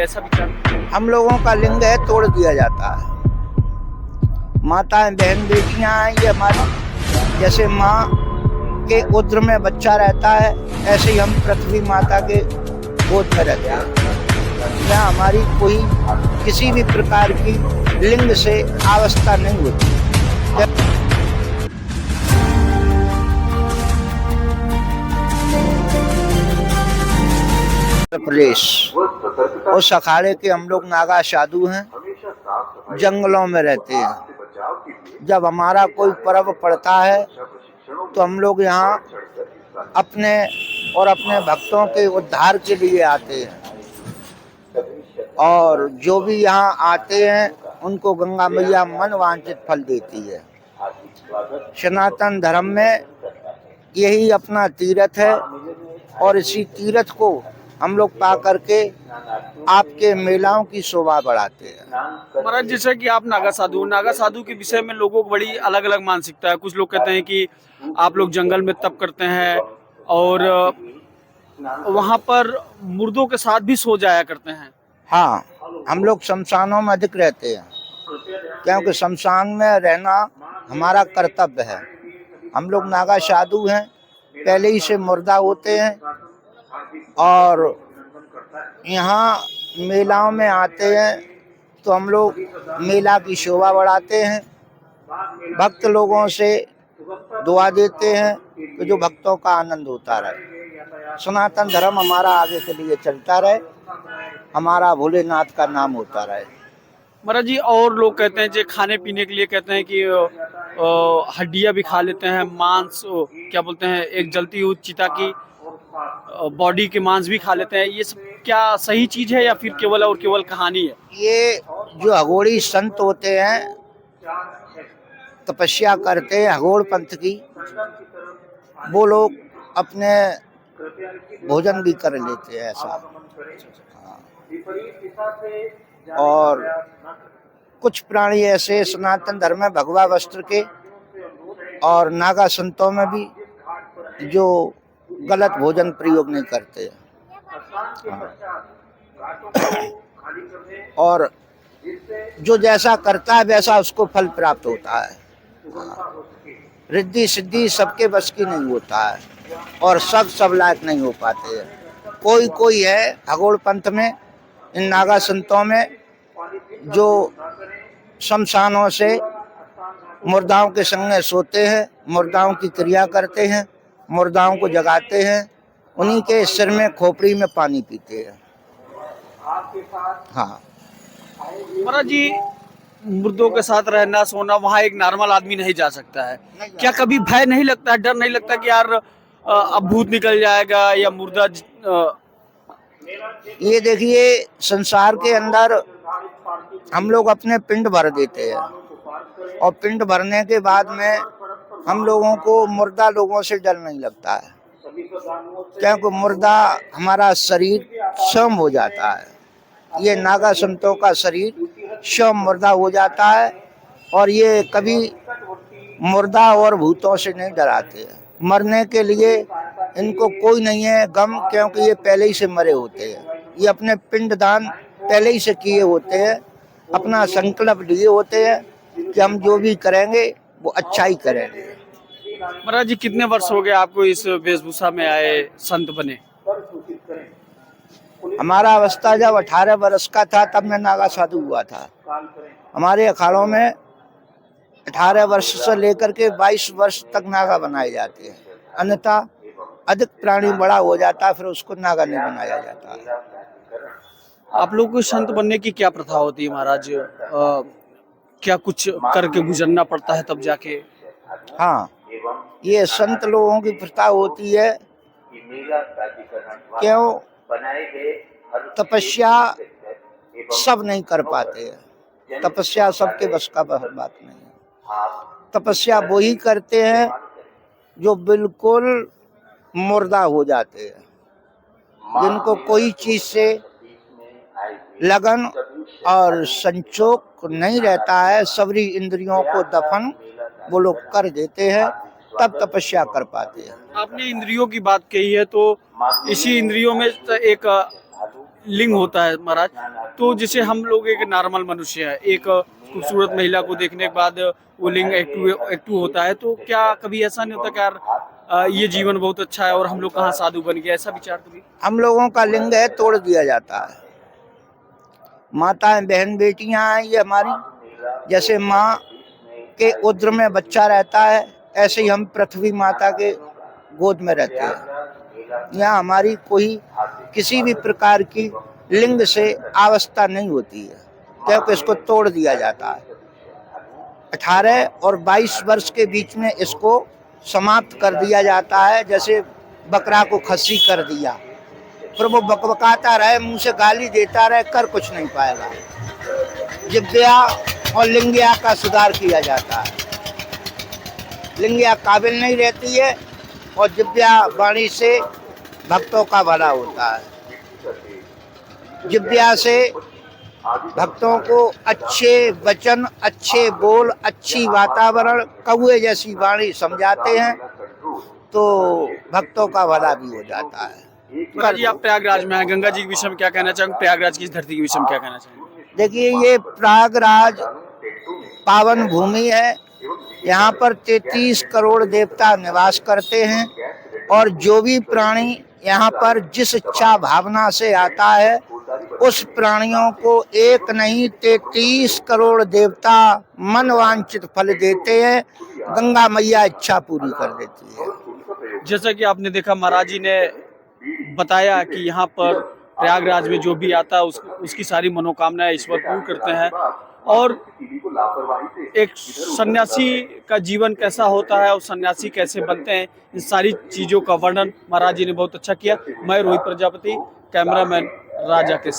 चाहिए, ऐसा विचार? हम लोगों का लिंग है तोड़ दिया जाता है। माताएं बहन बेटियां हैं ये हमारी, जैसे माँ के उदर में बच्चा रहता है ऐसे ही हम पृथ्वी माता के गोद में रहते हैं। यहाँ हमारी कोई किसी भी प्रकार की लिंग से अवस्था नहीं होती। उत्तर प्रदेश, उस अखाड़े के हम लोग नागा साधु हैं, जंगलों में रहते हैं। जब हमारा कोई पर्व पड़ता है तो हम लोग यहाँ अपने और अपने भक्तों के उद्धार के लिए आते हैं, और जो भी यहाँ आते हैं उनको गंगा मैया मन वांछित फल देती है। सनातन धर्म में यही अपना तीर्थ है, और इसी तीर्थ को हम लोग पा करके आपके मेलाओं की शोभा बढ़ाते हैं। महाराज, जैसे कि आप नागा साधु के विषय में लोगों को बड़ी अलग अलग मानसिकता है। कुछ लोग कहते हैं कि आप लोग जंगल में तप करते हैं और वहां पर मुर्दों के साथ भी सो जाया करते हैं। हाँ, हम लोग शमशानों में अधिक रहते हैं, क्योंकि शमशान में रहना हमारा कर्तव्य है। हम लोग नागा साधु हैं, पहले ही से मुर्दा होते हैं, और यहाँ मेलाओं में आते हैं तो हम लोग मेला की शोभा बढ़ाते हैं। भक्त लोगों से दुआ देते हैं कि जो भक्तों का आनंद होता रहे। सनातन धर्म हमारा आगे के लिए चलता रहे, हमारा भोलेनाथ का नाम होता रहे। महाराज जी, और लोग कहते हैं जो खाने पीने के लिए कहते हैं कि हड्डियां भी खा लेते हैं, मांस, क्या बोलते हैं, एक जलती हुई चिता की बॉडी के मांस भी खा लेते हैं। ये सब क्या सही चीज है या फिर केवल और केवल कहानी है? ये जो अघोरी संत होते हैं, तपस्या करते हैं अघोर पंथ की, वो लोग अपने भोजन भी कर लेते हैं ऐसा। और कुछ प्राणी ऐसे सनातन धर्म में भगवा वस्त्र के और नागा संतों में भी जो गलत भोजन प्रयोग नहीं करते हैं। और जो जैसा करता है वैसा उसको फल प्राप्त होता है। रिद्धि सिद्धि सबके बस की नहीं होता है, और सब लायक नहीं हो पाते हैं। कोई है अघोर पंथ में, इन नागा संतों में, जो शमशानों से मुर्दाओं के संग में सोते हैं, मुर्दाओं की क्रिया करते हैं, मुर्दाओं को जगाते हैं, उन्हीं के सिर में खोपड़ी में पानी पीते हैं। हाँ महाराज जी, मुर्दों के साथ रहना सोना, वहाँ एक नॉर्मल आदमी नहीं जा सकता है। क्या कभी भय नहीं लगता है, डर नहीं लगता कि यार अब भूत निकल जाएगा या मुर्दा? ये देखिए, संसार के अंदर हम लोग अपने पिंड भर देते हैं, और पिंड भरने के बाद में हम लोगों को मुर्दा लोगों से डर नहीं लगता है, क्योंकि मुर्दा हमारा शरीर क्षम हो जाता है। ये नागा संतों का शरीर क्षम मुर्दा हो जाता है, और ये कभी मुर्दा और भूतों से नहीं डराते हैं। मरने के लिए इनको कोई नहीं है गम, क्योंकि ये पहले ही से मरे होते हैं। ये अपने पिंडदान पहले ही से किए होते हैं, अपना संकल्प लिए होते हैं कि हम जो भी करेंगे वो अच्छा ही करेंगे। महाराज जी, कितने वर्ष हो गए आपको इस वेशभूषा में आए, संत बने? हमारा अवस्था जब 18 वर्ष का था तब मैं नागा साधु हुआ था। हमारे अखाड़ों में 18 वर्ष से लेकर के 22 वर्ष तक नागा बनाए जाते हैं, अन्यथा अधिक प्राणी बड़ा हो जाता है फिर उसको नागा नहीं बनाया जाता है। आप लोग को संत बनने की क्या प्रथा होती है महाराज? क्या कुछ करके गुजरना पड़ता है तब जाके? हाँ, ये संत लोगों की प्रथा होती है। क्यों? तपस्या सब नहीं कर पाते हैं, तपस्या सबके बस का बात नहीं है। तपस्या वो ही करते हैं जो बिल्कुल मुर्दा हो जाते हैं, जिनको कोई चीज से लगन और संचोक नहीं रहता है, सबरी इंद्रियों को दफन वो लोग कर देते हैं, तब तपस्या कर पाते हैं। आपने इंद्रियों की बात कही है, तो इसी इंद्रियों में एक लिंग होता है महाराज, तो जैसे हम लोग एक नॉर्मल मनुष्य है, एक खूबसूरत महिला को देखने के बाद वो लिंग एक्टिव होता है, तो क्या कभी ऐसा नहीं होता कि यार ये जीवन बहुत अच्छा है और हम लोग कहाँ साधु बन गए, ऐसा विचार कभी? हम लोगों का लिंग है तोड़ दिया जाता है। माताएं बहन बेटियां हैं ये हमारी, जैसे माँ के उदर में बच्चा रहता है ऐसे ही हम पृथ्वी माता के गोद में रहते हैं। यहाँ हमारी कोई किसी भी प्रकार की लिंग से अवस्था नहीं होती है, क्योंकि इसको तोड़ दिया जाता है। 18 और 22 वर्ष के बीच में इसको समाप्त कर दिया जाता है, जैसे बकरा को खस्सी कर दिया, फिर वो बकबकाता रहे, मुंह से गाली देता रहे, कर कुछ नहीं पाएगा। जिव्या और लिंगिया का सुधार किया जाता है। लिंगिया काबिल नहीं रहती है और जिव्या वाणी से भक्तों का भला होता है। जिव्या से भक्तों को अच्छे वचन, अच्छे बोल, अच्छी वातावरण, कौए जैसी वाणी समझाते हैं तो भक्तों का भला भी हो जाता है। जी आप प्रयागराज में हैं, गंगा जी के विषय में क्या कहना चाहेंगे, प्रयागराज की इस धरती के विषय में क्या कहना चाहेंगे? देखिए, ये प्रयागराज पावन भूमि है। यहाँ पर 33 करोड़ देवता निवास करते हैं और जो भी प्राणी यहाँ पर जिस इच्छा भावना से आता है उस प्राणियों को एक नहीं 33 करोड़ देवता मन वांछित फल देते हैं। गंगा मैया इच्छा पूरी कर देती है। जैसा कि आपने देखा, महाराज जी ने बताया कि यहाँ पर प्रयागराज में जो भी आता है उसकी सारी मनोकामनाएं ईश्वर पूर्ण करते हैं। और एक सन्यासी का जीवन कैसा होता है और सन्यासी कैसे बनते हैं, इन सारी चीजों का वर्णन महाराज जी ने बहुत अच्छा किया। मैं रोहित प्रजापति, कैमरामैन राजा के साथ।